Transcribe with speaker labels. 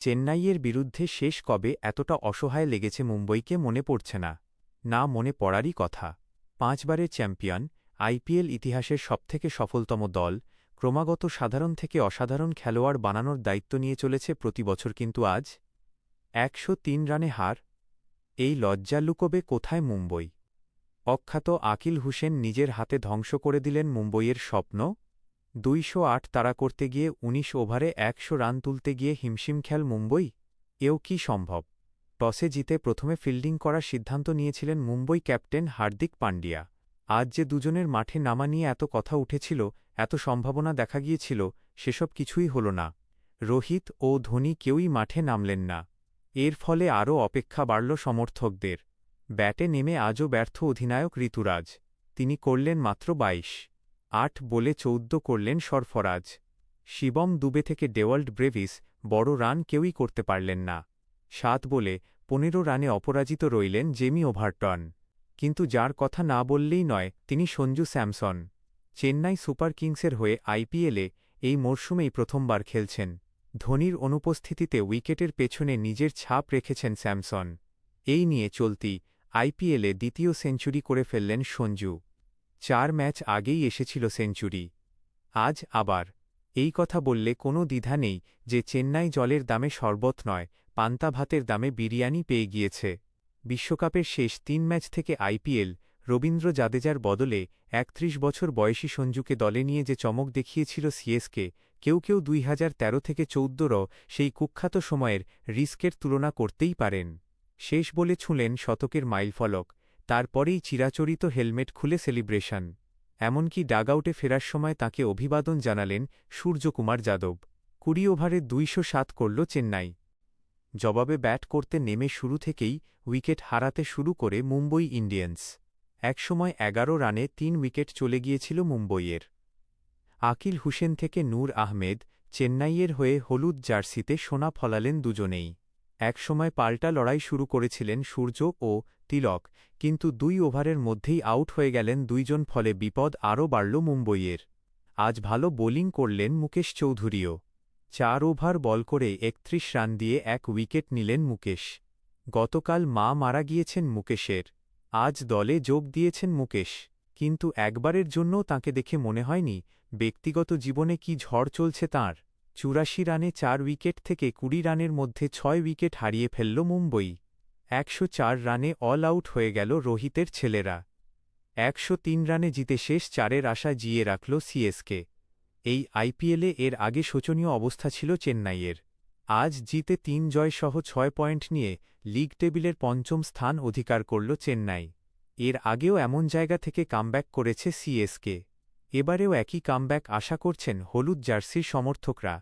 Speaker 1: চেন্নাইয়ের বিরুদ্ধে শেষ কবে এতটা অসহায় লেগেছে মুম্বইকে মনে পড়ছে না। না, মনে পড়ারই কথা। ৫ বারের চ্যাম্পিয়ন, আইপিএল ইতিহাসের সবথেকে সফলতম দল, ক্রমাগত সাধারণ থেকে অসাধারণ খেলোয়াড় বানানোর দায়িত্ব নিয়ে চলেছে প্রতি বছর, কিন্তু আজ ১০৩ রানে হার। এই লজ্জা লুকোবে কোথায় মুম্বই? অখ্যাত আকিল হুসেন নিজের হাতে ধ্বংস করে দিলেন মুম্বইয়ের স্বপ্ন। ২০৮ তাড়া করতে গিয়ে ১৯ ওভারে ১০০ রান তুলতে গিয়ে হিমশিম খেল মুম্বই। এও কি সম্ভব? টসে জিতে প্রথমে ফিল্ডিং করার সিদ্ধান্ত নিয়েছিলেন মুম্বই ক্যাপ্টেন হার্দিক পান্ডিয়া। আজ যে দুজনের মাঠে নামা নিয়ে এত কথা উঠেছিল, এত সম্ভাবনা দেখা গিয়েছিল, সেসব কিছুই হল না। রোহিত ও ধোনি কেউই মাঠে নামলেন না। এর ফলে আরও অপেক্ষা বাড়ল সমর্থকদের। ব্যাটে নেমে আজও ব্যর্থ অধিনায়ক ঋতুরাজ। তিনি করলেন মাত্র ২২। ৮ বলে ১৪ করলেন সরফরাজ। শিবম দুবে থেকে ডেওয়াল্ড ব্রেভিস বড় রান কেউই করতে পারলেন না। ৭ বলে ১৫ রানে অপরাজিত রইলেন জেমি ওভারটন। কিন্তু যার কথা না বললেই নয়, তিনি সঞ্জু স্যামসন। চেন্নাই সুপার কিংসের হয়ে আইপিএলে এই মরশুমেই প্রথমবার খেলছেন। ধোনির অনুপস্থিতিতে উইকেটের পেছনে নিজের ছাপ রেখেছেন স্যামসন। এই নিয়ে চলতি আইপিএলে দ্বিতীয় সেঞ্চুরি করে ফেললেন সঞ্জু। ৪ ম্যাচ আগেই এসেছিল সেঞ্চুরি। আজ আবার এই কথা বললে কোনো দ্বিধা নেই যে চেন্নাই জলের দামে শরবত নয়, পান্তা ভাতের দামে বিরিয়ানি পেয়ে গিয়েছে। বিশ্বকাপের শেষ ৩ ম্যাচ থেকে আইপিএল রবীন্দ্র জাদেজার বদলে ৩১ বছর বয়সী সঞ্জুকে দলে নিয়ে যে চমক দেখিয়েছিল সিএসকে, কেউ কেউ ২০১৩ থেকে ১৪ সেই কুখ্যাত সময়ের রিস্কের তুলনা করতেই পারেন। শেষ বলে ছুঁলেন শতকের মাইলফলক, তারপরেই চিরাচরিত হেলমেট খুলে সেলিব্রেশন। এমনকি ডাগআউটে ফেরার সময় তাঁকে অভিবাদন জানালেন সূর্যকুমার যাদব। ২০ ওভারে ২০৭ করল চেন্নাই। জবাবে ব্যাট করতে নেমে শুরু থেকেই উইকেট হারাতে শুরু করে মুম্বই ইন্ডিয়ান্স। একসময় ১১ রানে ৩ উইকেট চলে গিয়েছিল মুম্বইয়ের। আকিল হুসেন থেকে নূর আহমেদ চেন্নাইয়ের হয়ে হলুদ জার্সিতে সোনা ফলালেন দুজনেই। একসময় পাল্টা লড়াই শুরু করেছিলেন সূর্য ও তিলক, কিন্তু ২ ওভারের মধ্যেই আউট হয়ে গেলেন দুইজন, ফলে বিপদ আরও বাড়ল মুম্বইয়ের। আজ ভালো বোলিং করলেন মুকেশ চৌধুরীও। ৪ ওভার বল করে ৩১ রান দিয়ে ১ উইকেট নিলেন মুকেশ। গতকাল মা মারা গিয়েছেন মুকেশের। আজ দলে যোগ দিয়েছেন মুকেশ, কিন্তু একবারের জন্যও তাঁকে দেখে মনে হয়নি ব্যক্তিগত জীবনে কি ঝড় চলছে তাঁর। ৮৪ রানে ৪ উইকেট থেকে ২০ রানের মধ্যে ৬ উইকেট হারিয়ে ফেলল মুম্বই। ১০৪ রানে অল আউট হয়ে গেল রোহিতের ছেলেরা। ১০৩ রানে জিতে শেষ ৪-এর আশা জিয়ে রাখল সিএসকে। এই আইপিএলে এর আগে শোচনীয় অবস্থা ছিল চেন্নাইয়ের। আজ জিতে ৩ জয়সহ ৬ পয়েন্ট নিয়ে লিগ টেবিলের পঞ্চম স্থান অধিকার করল চেন্নাই। এর আগেও এমন জায়গা থেকে কামব্যাক করেছে সিএসকে। এবারেও একই কামব্যাক আশা করছেন হলুদ জার্সির সমর্থকরা।